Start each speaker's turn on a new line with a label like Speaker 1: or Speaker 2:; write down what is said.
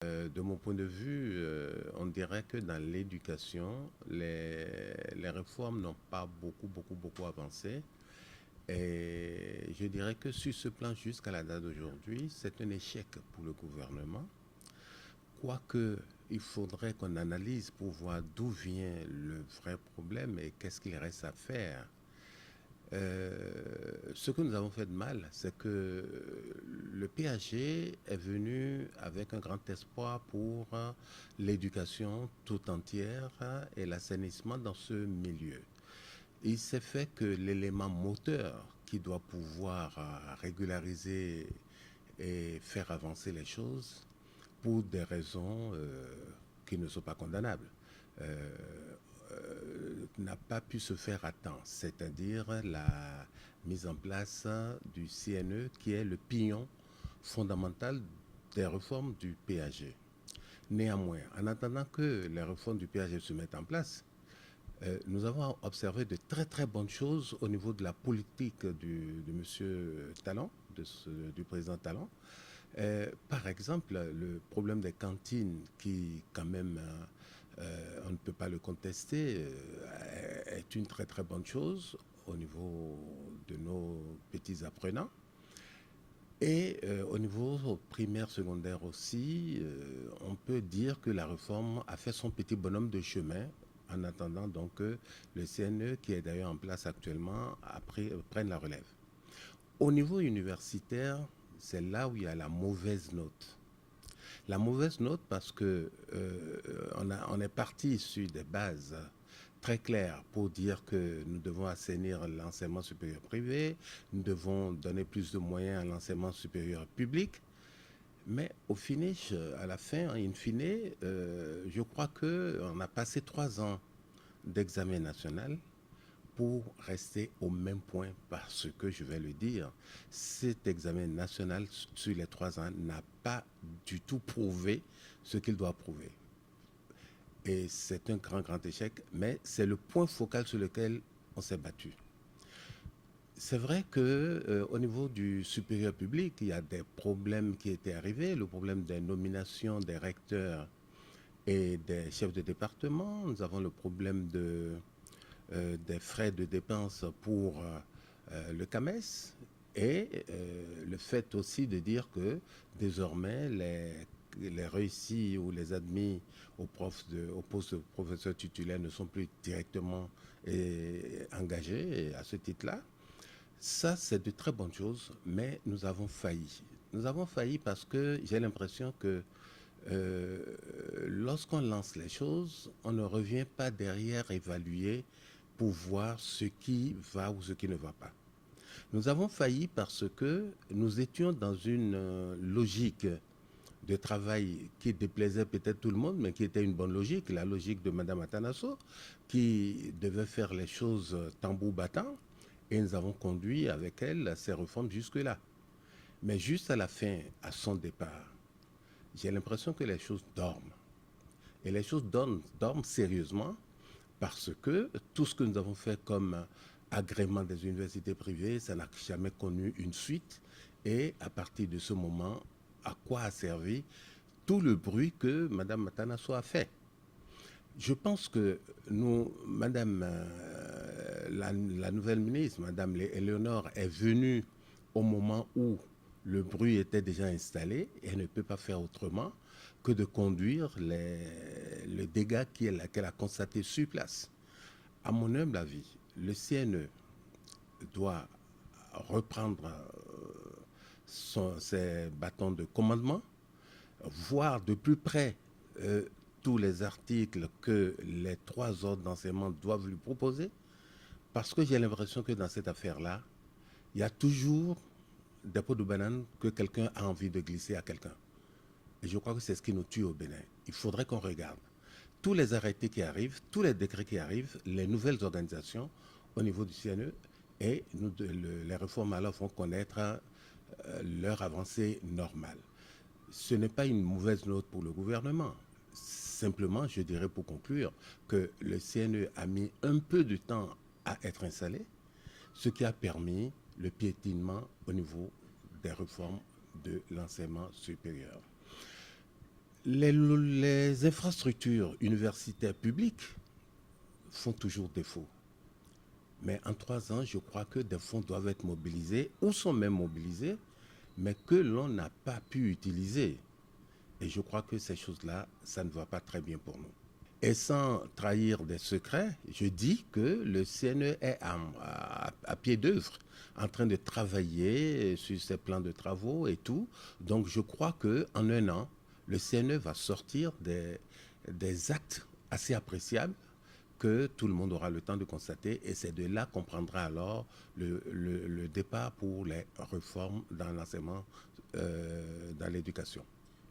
Speaker 1: De mon point de vue, on dirait que dans l'éducation, les réformes n'ont pas beaucoup avancé. Et je dirais que sur ce plan, jusqu'à la date d'aujourd'hui, c'est un échec pour le gouvernement. Quoique, il faudrait qu'on analyse pour voir d'où vient le vrai problème et qu'est-ce qu'il reste à faire. Ce que nous avons fait de mal, c'est que le PAG est venu avec un grand espoir pour l'éducation tout entière et l'assainissement dans ce milieu. Il s'est fait que l'élément moteur qui doit pouvoir régulariser et faire avancer les choses pour des raisons qui ne sont pas condamnables. Euh, n'a pas pu se faire à temps, c'est-à-dire la mise en place du CNE qui est le pignon fondamental des réformes du PAG. Néanmoins, en attendant que les réformes du PAG se mettent en place, nous avons observé de très bonnes choses au niveau de la politique de M. Talon, du président Talon. Par exemple, le problème des cantines qui, quand même, on ne peut pas le contester, est une très bonne chose au niveau de nos petits apprenants. Et au niveau primaire, secondaire aussi, on peut dire que la réforme a fait son petit bonhomme de chemin en attendant donc que le CNE, qui est d'ailleurs en place actuellement, prenne la relève. Au niveau universitaire, c'est là où il y a la mauvaise note. La mauvaise note parce que on est parti sur des bases très claires pour dire que nous devons assainir l'enseignement supérieur privé, nous devons donner plus de moyens à l'enseignement supérieur public. Mais au finish, à la fin, in fine, je crois qu'on a passé 3 ans d'examen national pour rester au même point parce que, je vais le dire, cet examen national sur les 3 ans n'a pas du tout prouvé ce qu'il doit prouver. Et c'est un grand échec, mais c'est le point focal sur lequel on s'est battu. C'est vrai que au niveau du supérieur public, il y a des problèmes qui étaient arrivés, le problème des nominations des recteurs et des chefs de département. Nous avons le problème des frais de dépenses pour le CAMES et le fait aussi de dire que désormais les réussis ou les admis au poste de professeur titulaire ne sont plus directement engagés à ce titre-là. Ça, c'est de très bonnes choses, mais nous avons failli. Nous avons failli parce que j'ai l'impression que euh, lorsqu'on lance les choses, on ne revient pas derrière évaluer pour voir ce qui va ou ce qui ne va pas. Nous avons failli parce que nous étions dans une logique de travail qui déplaisait peut-être tout le monde, mais qui était une bonne logique, la logique de Mme Atanasso, qui devait faire les choses tambour battant, et nous avons conduit avec elle ces réformes jusque-là. Mais juste à la fin, à son départ, j'ai l'impression que les choses dorment. Et les choses dorment sérieusement parce que tout ce que nous avons fait comme agrément des universités privées, ça n'a jamais connu une suite. Et à partir de ce moment, à quoi a servi tout le bruit que Mme Matanasso a fait? Je pense que nous, Madame la nouvelle ministre, Madame Éléonore, est venue au moment où le bruit était déjà installé et elle ne peut pas faire autrement que de conduire le dégât qu'elle a constaté sur place. À mon humble avis, le CNE doit reprendre ses bâtons de commandement, voir de plus près euh, tous les articles que les 3 ordres d'enseignement doivent lui proposer, parce que j'ai l'impression que dans cette affaire-là, il y a toujours des pots de banane que quelqu'un a envie de glisser à quelqu'un. Et je crois que c'est ce qui nous tue au Bénin. Il faudrait qu'on regarde tous les arrêtés qui arrivent, tous les décrets qui arrivent, les nouvelles organisations au niveau du CNE, et les réformes alors vont connaître leur avancée normale. Ce n'est pas une mauvaise note pour le gouvernement. Simplement, je dirais pour conclure que le CNE a mis un peu de temps à être installé, ce qui a permis le piétinement au niveau des réformes de l'enseignement supérieur. Les infrastructures universitaires publiques font toujours défaut. Mais en 3 ans, je crois que des fonds doivent être mobilisés, ou sont même mobilisés, mais que l'on n'a pas pu utiliser. Et je crois que ces choses-là, ça ne va pas très bien pour nous. Et sans trahir des secrets, je dis que le CNE est à pied d'œuvre, en train de travailler sur ses plans de travaux et tout. Donc je crois qu'en un an, le CNE va sortir des actes assez appréciables que tout le monde aura le temps de constater, et c'est de là qu'on prendra alors le départ pour les réformes dans l'enseignement, dans l'éducation.